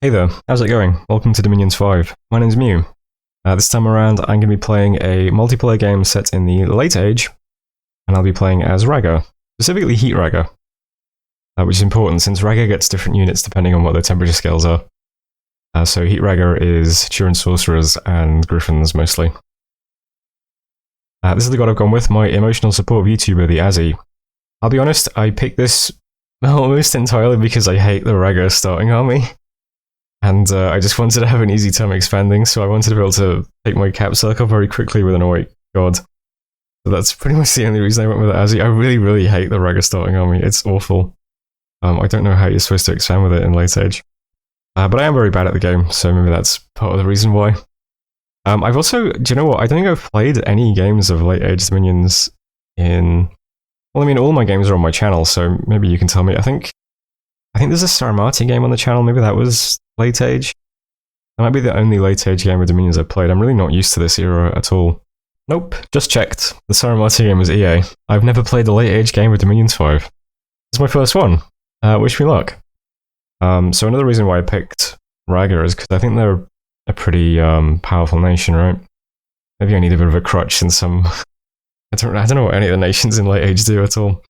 Hey there, how's it going? Welcome to Dominions 5. My name's Mew. This time around, I'm going to be playing a multiplayer game set in the late age, and I'll be playing as Ragha, specifically Heat Ragha, which is important since Ragha gets different units depending on what their temperature scales are. So Heat Ragha is Turin Sorcerers and Griffins mostly. This is the god I've gone with, my emotional support VTuber, the Azzy. I'll be honest, I picked this almost entirely because I hate the Ragha starting army. And I just wanted to have an easy time expanding, so I wanted to be able to take my cap circle very quickly with an awake god. So that's pretty much the only reason I went with it, Azzy. I really hate the Ragha starting army. It's awful. I don't know how you're supposed to expand with it in late age. But I am very bad at the game, so maybe that's part of the reason why. I've also, do you know what? I don't think I've played any games of late age Dominions in... Well, I mean, all my games are on my channel, so maybe you can tell me. I think there's a Saramati game on the channel. Maybe that was late age. That might be the only late age game of Dominions I've played. I'm really not used to this era at all. Nope, just checked. The Saramati game was EA. I've never played a late age game of Dominions 5. This is my first one. Wish me luck. So another reason why I picked Ragha is because I think they're a pretty powerful nation, right? Maybe I need a bit of a crutch since some... I don't know what any of the nations in late age do at all.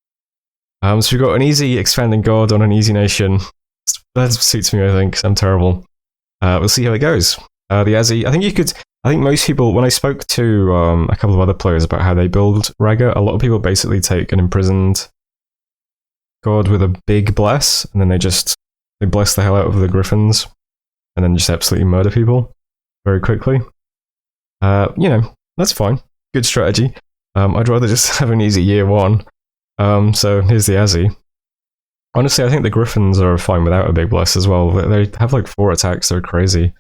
So we've got an easy expanding god on an easy nation. That suits me, I think, 'cause I'm terrible. We'll see how it goes. The Azzy, I think most people, when I spoke to a couple of other players about how they build Ragha, a lot of people basically take an imprisoned god with a big bless, and then they bless the hell out of the griffins, and then just absolutely murder people very quickly. That's fine. Good strategy. I'd rather just have an easy year one. So here's the Azzy. Honestly, I think the Griffins are fine without a big bless as well. They have like 4 attacks, they're crazy.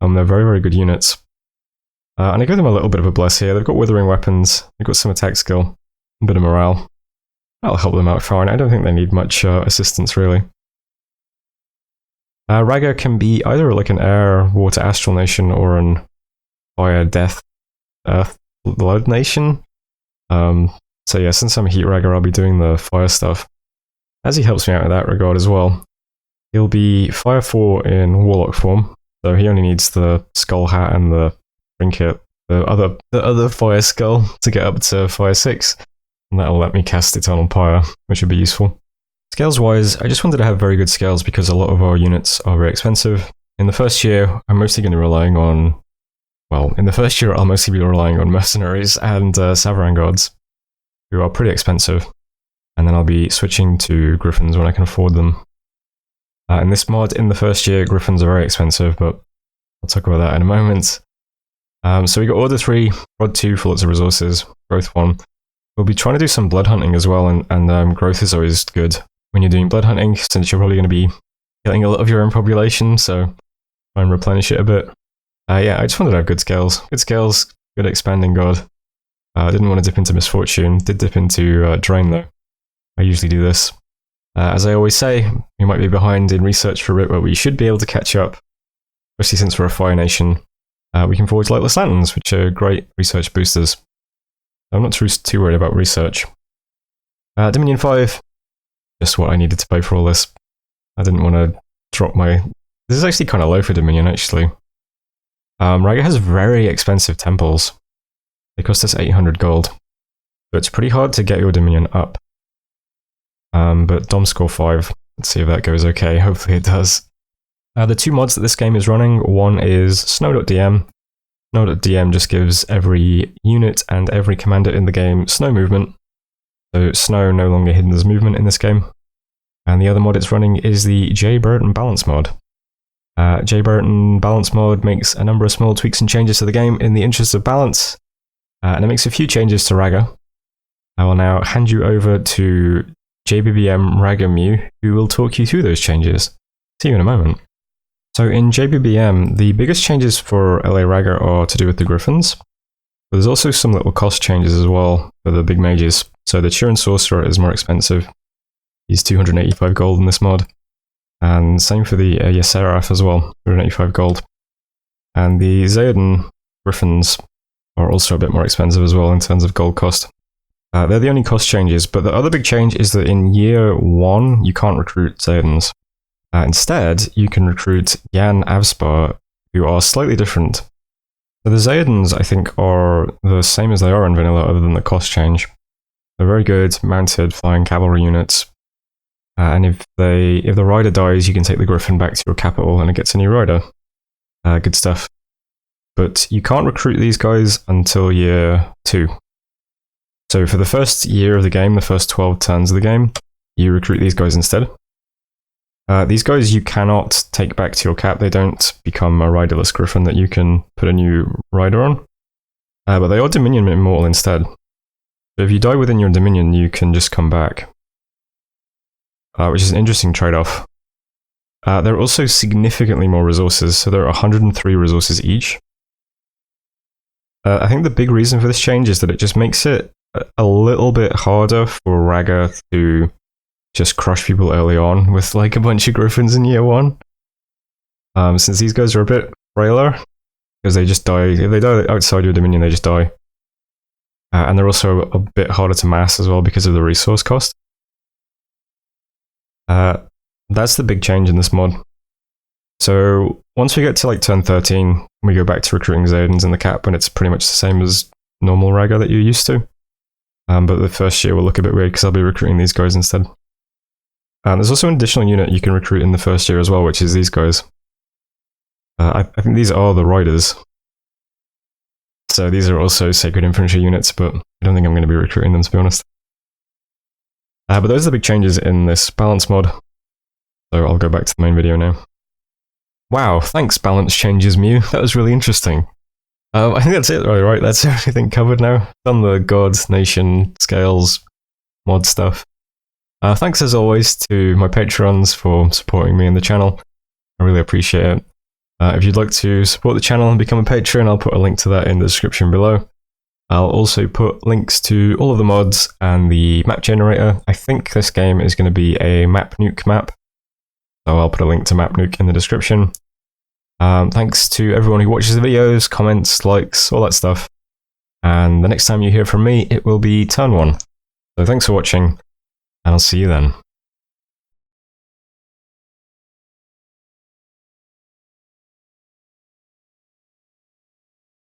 They're very good units. And I give them a little bit of a bless here. They've got withering weapons, they've got some attack skill, a bit of morale. That'll help them out fine. I don't think they need much assistance really. Ragha can be either like an air, water, astral nation or an fire, death, earth, blood nation. So yeah, since I'm Heat Ragha, I'll be doing the fire stuff. Azzy helps me out in that regard as well. He'll be Fire 4 in Warlock form, so he only needs the Skull Hat and the Trinket, the other Fire Skull, to get up to Fire 6, and that'll let me cast Eternal Pyre, which would be useful. Scales-wise, I just wanted to have very good scales because a lot of our units are very expensive. In the first year, I'm mostly going to be relying on... Well, in the first year, I'll mostly be relying on Mercenaries and Savaran Guards, who are pretty expensive. And then I'll be switching to Griffins when I can afford them. In this mod, in the first year, Griffins are very expensive, but I'll talk about that in a moment. So we got Order 3, Rod 2 for lots of resources, Growth 1. We'll be trying to do some blood hunting as well, and growth is always good when you're doing blood hunting, since you're probably going to be killing a lot of your own population, so try and replenish it a bit. Yeah, I just wanted to have good scales. Good scales, good expanding god. I didn't want to dip into Misfortune, did dip into Drain though. I usually do this. As I always say, we might be behind in research for a bit, but we should be able to catch up, especially since we're a fire nation. We can forge Lightless Lanterns, which are great research boosters. I'm not too worried about research. Dominion 5, just what I needed to play for all this. I didn't want to drop my... This is actually kind of low for Dominion, actually. Ragha has very expensive temples. They cost us 800 gold. So it's pretty hard to get your Dominion up. But Dom score 5. Let's see if that goes okay. Hopefully it does. The 2 mods that this game is running, one is snow.dm. Snow.dm just gives every unit and every commander in the game snow movement. So snow no longer hinders movement in this game. And the other mod it's running is the JBBM balance mod. JBBM balance mod makes a number of small tweaks and changes to the game in the interest of balance. And it makes a few changes to Ragha. I will now hand you over to JBBM Ragha Mew, who will talk you through those changes. See you in a moment. So in JBBM, the biggest changes for LA Ragha are to do with the Griffins. But there's also some little cost changes as well for the big mages. So the Turin Sorcerer is more expensive. He's 285 gold in this mod. And same for the Yseraph as well, 285 gold. And the Xeoden Griffins are also a bit more expensive as well in terms of gold cost. They're the only cost changes, but the other big change is that in year 1, you can't recruit Xeodens. Instead, you can recruit Yan Avspar, who are slightly different. So the Zaydans, I think, are the same as they are in vanilla, other than the cost change. They're very good mounted flying cavalry units. And if the rider dies, you can take the Griffin back to your capital and it gets a new rider. Good stuff. But you can't recruit these guys until year 2. So for the first year of the game, the first 12 turns of the game, you recruit these guys instead. These guys you cannot take back to your cap. They don't become a riderless Griffin that you can put a new rider on. But they are Dominion Immortal instead. So if you die within your Dominion, you can just come back. Which is an interesting trade-off. There are also significantly more resources, so there are 103 resources each. I think the big reason for this change is that it just makes it a little bit harder for Ragha to just crush people early on with like a bunch of Griffins in year 1. Since these guys are a bit frailer, because they just die. If they die outside your Dominion, they just die. And they're also a bit harder to mass as well because of the resource cost. That's the big change in this mod. So once we get to like turn 13, we go back to recruiting Zaydans in the cap, and it's pretty much the same as normal Ragha that you're used to. But the first year will look a bit weird because I'll be recruiting these guys instead. There's also an additional unit you can recruit in the first year as well, which is these guys. I think these are the riders. So these are also sacred infantry units, but I don't think I'm going to be recruiting them, to be honest. But those are the big changes in this balance mod. So I'll go back to the main video now. Wow, thanks balance changes, Mew. That was really interesting. I think that's it, right? That's everything covered now. Done the gods, nation, scales, mod stuff. Thanks as always to my patrons for supporting me in the channel. I really appreciate it. If you'd like to support the channel and become a patron, I'll put a link to that in the description below. I'll also put links to all of the mods and the map generator. I think this game is going to be a map nuke map. So I'll put a link to map nuke in the description. Thanks to everyone who watches the videos, comments, likes, all that stuff. And the next time you hear from me, it will be turn 1. So thanks for watching, and I'll see you then.